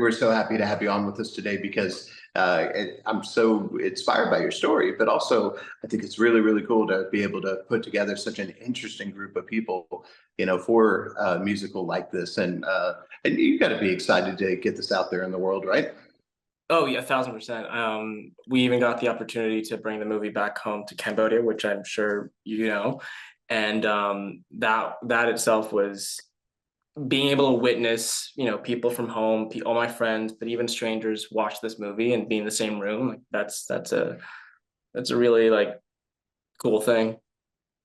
we're so happy to have you on with us today because I'm so inspired by your story, but also I think it's really, really cool to be able to put together such an interesting group of people, for a musical like this. And you got to be excited to get this out there in the world, right? Oh yeah, 1,000%. We even got the opportunity to bring the movie back home to Cambodia, which I'm sure you know, and that itself was being able to witness, people from home, all my friends, but even strangers watch this movie and be in the same room. Like that's a really like cool thing.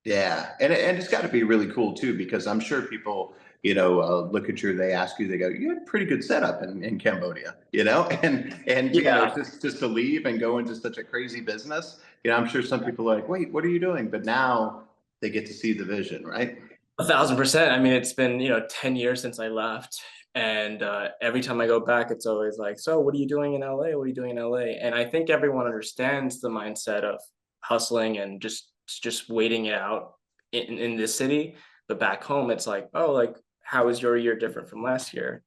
Yeah, and it's got to be really cool too because I'm sure people, look at you, they ask you, they go, "You had a pretty good setup in Cambodia," and Yeah, just to leave and go into such a crazy business, I'm sure some people are like, "Wait, what are you doing?" But now they get to see the vision, right? 1,000%. I mean, it's been 10 years since I left, and every time I go back, it's always like, "So, what are you doing in LA? What are you doing in LA?" And I think everyone understands the mindset of hustling and just waiting it out in this city, but back home, it's like, "Oh, like, how is your year different from last year?"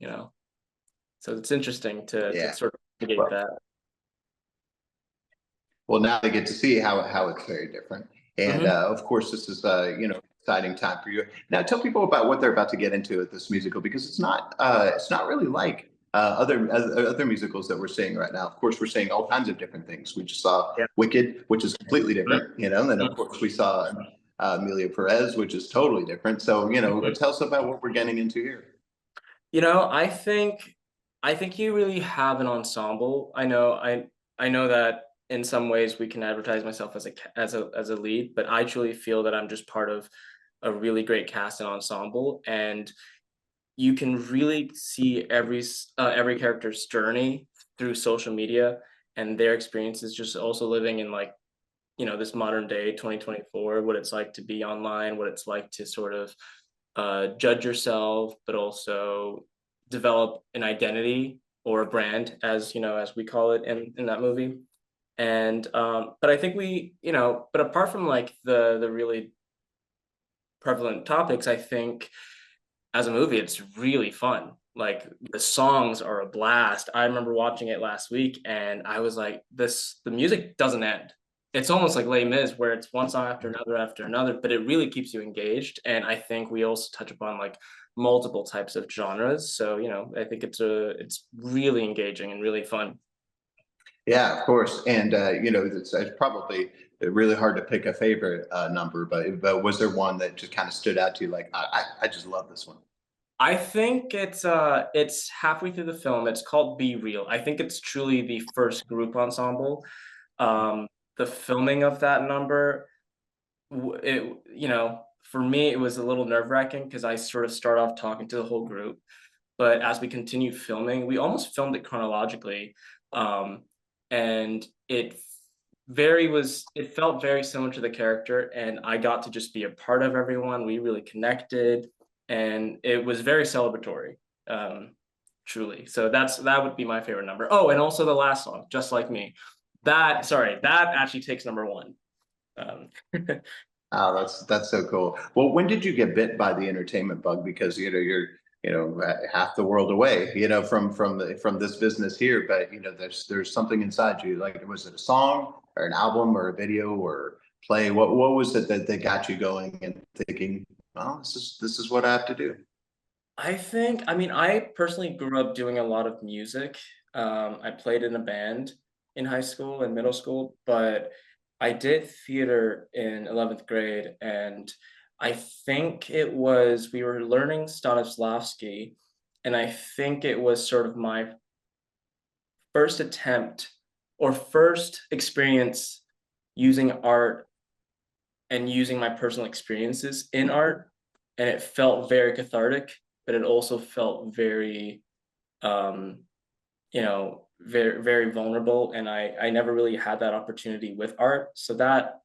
So it's interesting to Yeah. sort of navigate Well, that. well, now they get to see how it's very different, and Hmm. of course, this is exciting time for you. Now, tell people about what they're about to get into at this musical because it's not really like other musicals that we're seeing right now. Of course, we're seeing all kinds of different things. We just saw Yeah. Wicked, which is completely different, and then of Mhm. course we saw Amelia Perez, which is totally different. So, Mhm. tell us about what we're getting into here. I think you really have an ensemble. I know that in some ways we can advertise myself as a lead, but I truly feel that I'm just part of a really great cast and ensemble, and you can really see every character's journey through social media and their experiences just also living in like this modern day 2024, what it's like to be online, what it's like to sort of judge yourself, but also develop an identity or a brand, as we call it in that movie. And but I think but apart from like the really prevalent topics, I think as a movie, it's really fun. Like the songs are a blast. I remember watching it last week and I was like, the music doesn't end. It's almost like Les Mis, where it's one song after another, but it really keeps you engaged. And I think we also touch upon like multiple types of genres. So, I think it's really engaging and really fun. Yeah, of course. And it's probably really hard to pick a favorite number, but was there one that just kind of stood out to you? Like, I just love this one. I think it's halfway through the film. It's called Be Real. I think it's truly the first group ensemble. Um, the filming of that number, for me, it was a little nerve-wracking because I sort of start off talking to the whole group, but as we continued filming, we almost filmed it chronologically, um, and it felt very similar to the character, and I got to just be a part of everyone. We really connected, and it was very celebratory, um, truly. So that would be my favorite number. Oh, and also the last song, "Just Like Me." That actually takes number one. Um, Oh, that's so cool. Well, when did you get bit by the entertainment bug? Because you're half the world away, from this business here, but there's something inside you. Like, was it a song or an album or a video or play? What was it that got you going and thinking, well, this is what I have to do? I mean, I personally grew up doing a lot of music. I played in a band in high school and middle school, but I did theater in 11th grade. And I think we were learning Stanislavski. And I think it was sort of my first attempt or first experience using art and using my personal experiences in art. And it felt very cathartic, but it also felt very, very, very vulnerable. And I never really had that opportunity with art. So that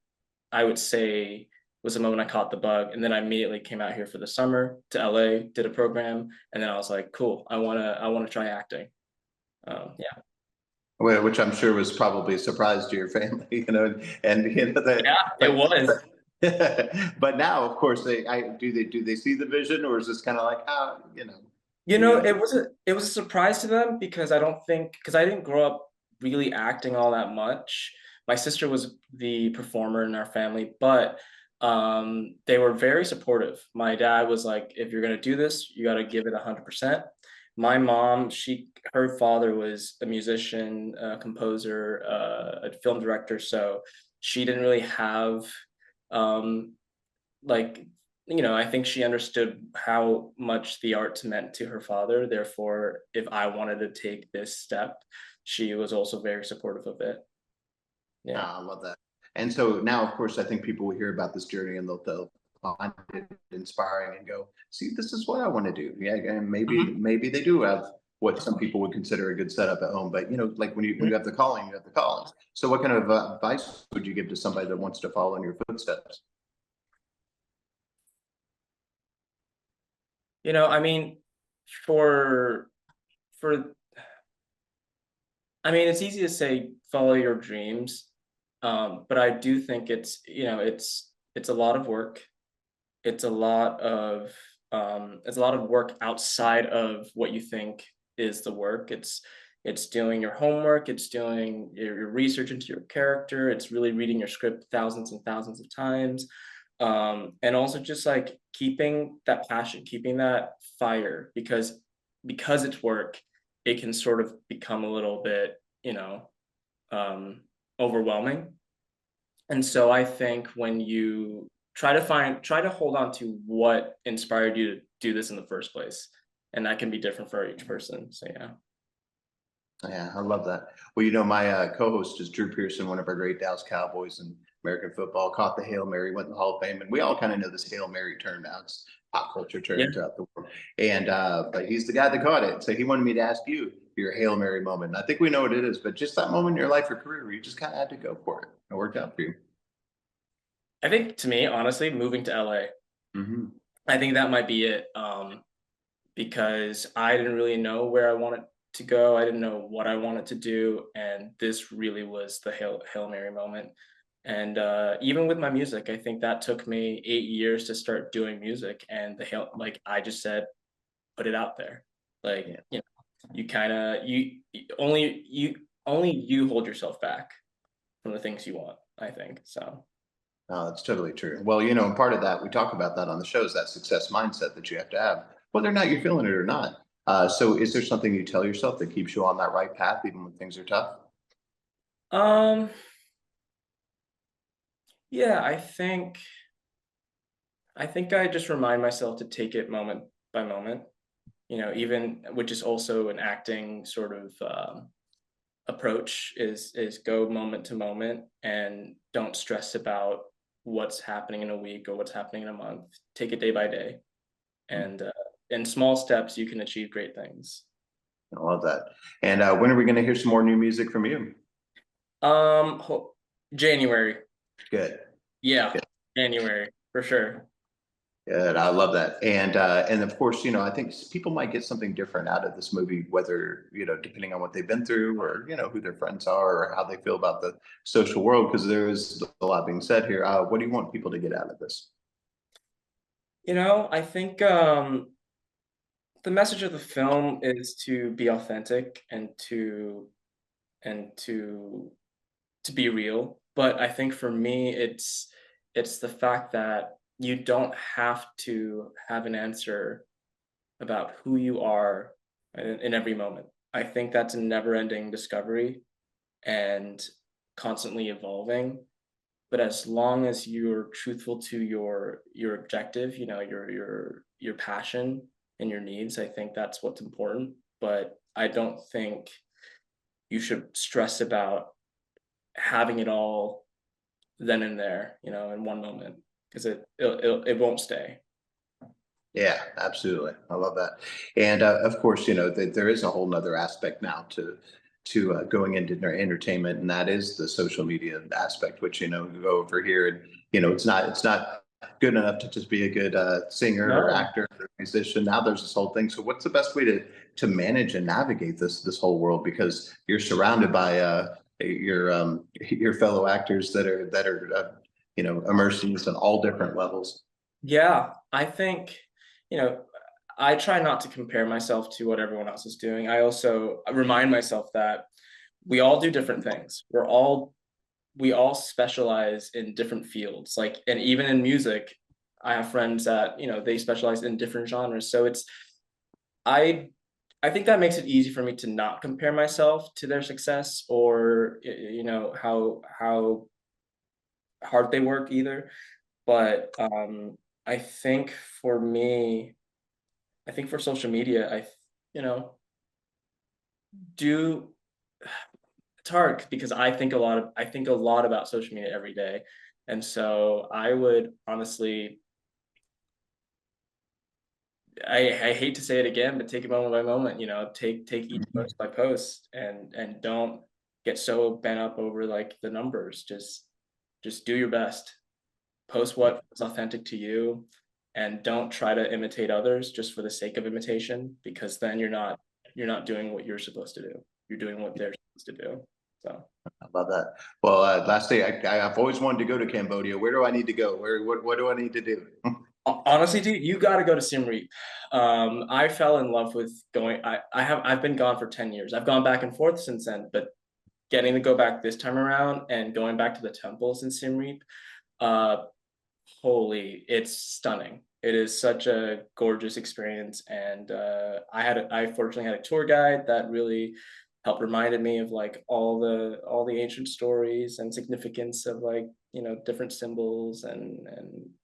I would say was the moment I caught the bug. And then I immediately came out here for the summer to LA, did a program, and then I was like, cool, I wanna try acting. Yeah. Which I'm sure was probably a surprise to your family, and Yeah, it was. but now, of course, do they see the vision, or is this kind of like, You know, The it was a surprise to them because I didn't grow up really acting all that much. My sister was the performer in our family, but they were very supportive. My dad was like, if you're gonna do this, you gotta give it 100%. My mom, her father was a musician, a composer, a film director, so she didn't really have um like I think she understood how much the arts meant to her father. Therefore, if I wanted to take this step, she was also very supportive of it. Yeah. I love that. And so now, of course, I think people will hear about this journey and they'll find it inspiring and go, see, this is what I want to do. Yeah, and Mhm. maybe they do have what some people would consider a good setup at home. But like when you have the calling, you have the calling. So what kind of advice would you give to somebody that wants to follow in your footsteps? I mean, for for I mean, it's easy to say follow your dreams, but I do think it's a lot of work. It's a lot of it's a lot of work outside of what you think is the work. It's doing your homework, it's doing your research into your character, it's really reading your script thousands and thousands of times. And also just like keeping that passion, keeping that fire, because it's work, it can sort of become a little bit, um, overwhelming. And so I think when you try to hold on to what inspired you to do this in the first place, and that can be different for each person. So yeah. Yeah, I love that. Well, my co-host is Drew Pearson, one of our great Dallas Cowboys and American football, caught the Hail Mary, went in the Hall of Fame, and we all kind of know this Hail Mary term now. It's pop culture Yeah. term throughout the world. And but he's the guy that caught it. So he wanted me to ask you your Hail Mary moment. And I think we know what it is, but just that moment in your life or career where you just kind of had to go for it. It worked out for you. I think to me, honestly, moving to LA, Hmm. I think that might be it. Because I didn't really know where I wanted to go. I didn't know what I wanted to do, and this really was the Hail Mary moment. And even with my music, I think that took me 8 years to start doing music. And I just said, put it out there. Like, Yeah. you kind of only you hold yourself back from the things you want. I think so. No, that's totally true. Well, and part of that, we talk about that on the show, is that success mindset that you have to have, whether or not you're feeling it or not. So is there something you tell yourself that keeps you on that right path, even when things are tough? Um, yeah, I think I just remind myself to take it moment by moment, even which is also an acting sort of approach is go moment to moment and don't stress about what's happening in a week or what's happening in a month. Take it day by day, and in small steps you can achieve great things. I love that. And when are we going to hear some more new music from you? Um, January, Good. yeah, January for sure. Good. I love that. And of course, I think people might get something different out of this movie, whether, depending on what they've been through or, who their friends are or how they feel about the social world, because there is a lot being said here. What do you want people to get out of this? I think the message of the film is to be authentic and and to to be real. But I think for me, it's the fact that you don't have to have an answer about who you are in every moment. I think that's a never-ending discovery and constantly evolving. But as long as you're truthful to your objective, your passion and your needs, I think that's what's important. But I don't think you should stress about having it all then and there, in one moment, because it won't stay. Yeah, absolutely. I love that. And of course, there is a whole nother aspect now to going into entertainment, and that is the social media aspect. Which you go over here, and it's not good enough to just be a good singer or No. actor or musician. Now there's this whole thing. So what's the best way to manage and navigate this whole world? Because you're surrounded by your fellow actors that are immersed in this on all different levels. Yeah, I think, you know, I try not to compare myself to what everyone else is doing. I also remind myself that we all do different things. We all specialize in different fields. Like, and even in music, I have friends that, you know, they specialize in different genres. So it's I I think that makes it easy for me to not compare myself to their success or you know how hard they work either. But I think for me, I think for social media, you know, do it's hard because I think a lot about social media every day. And so I would honestly I hate to say it again, but take it moment by moment, you know, take each post by post and don't get so bent up over like the numbers. Just do your best. Post what is authentic to you and don't try to imitate others just for the sake of imitation because then you're not doing what you're supposed to do. You're doing what they're supposed to do. So I love that. Well, lastly, I've always wanted to go to Cambodia. Where do I need to go? What do I need to do? honestly, dude, you got to go to Siem Reap. I fell in love with going. I've been gone for 10 years. I've gone back and forth since then, but getting to go back this time around and going back to the temples in Siem Reap, uh, holy, it's stunning. It is such a gorgeous experience, and I fortunately had a tour guide that really helped reminded me of like all the ancient stories and significance of like you know different symbols and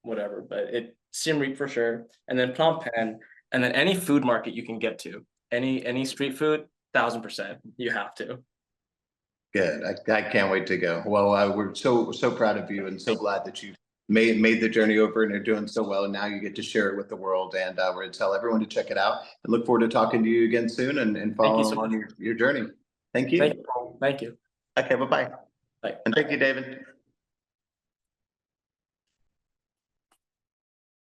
whatever. But it Siem Reap for sure, and then Phnom Penh, and then any food market you can get to, any street food, 1000% you have to. Good. I can't wait to go. Well, we're so proud of you and so glad that you made the journey over and you're doing so well. And now you get to share it with the world. And we're going to tell everyone to check it out and look forward to talking to you again soon and Thank you following so much. along your journey. Thank Thank you. you. Paul. Thank you. Okay, bye-bye. Bye. And thank you, David.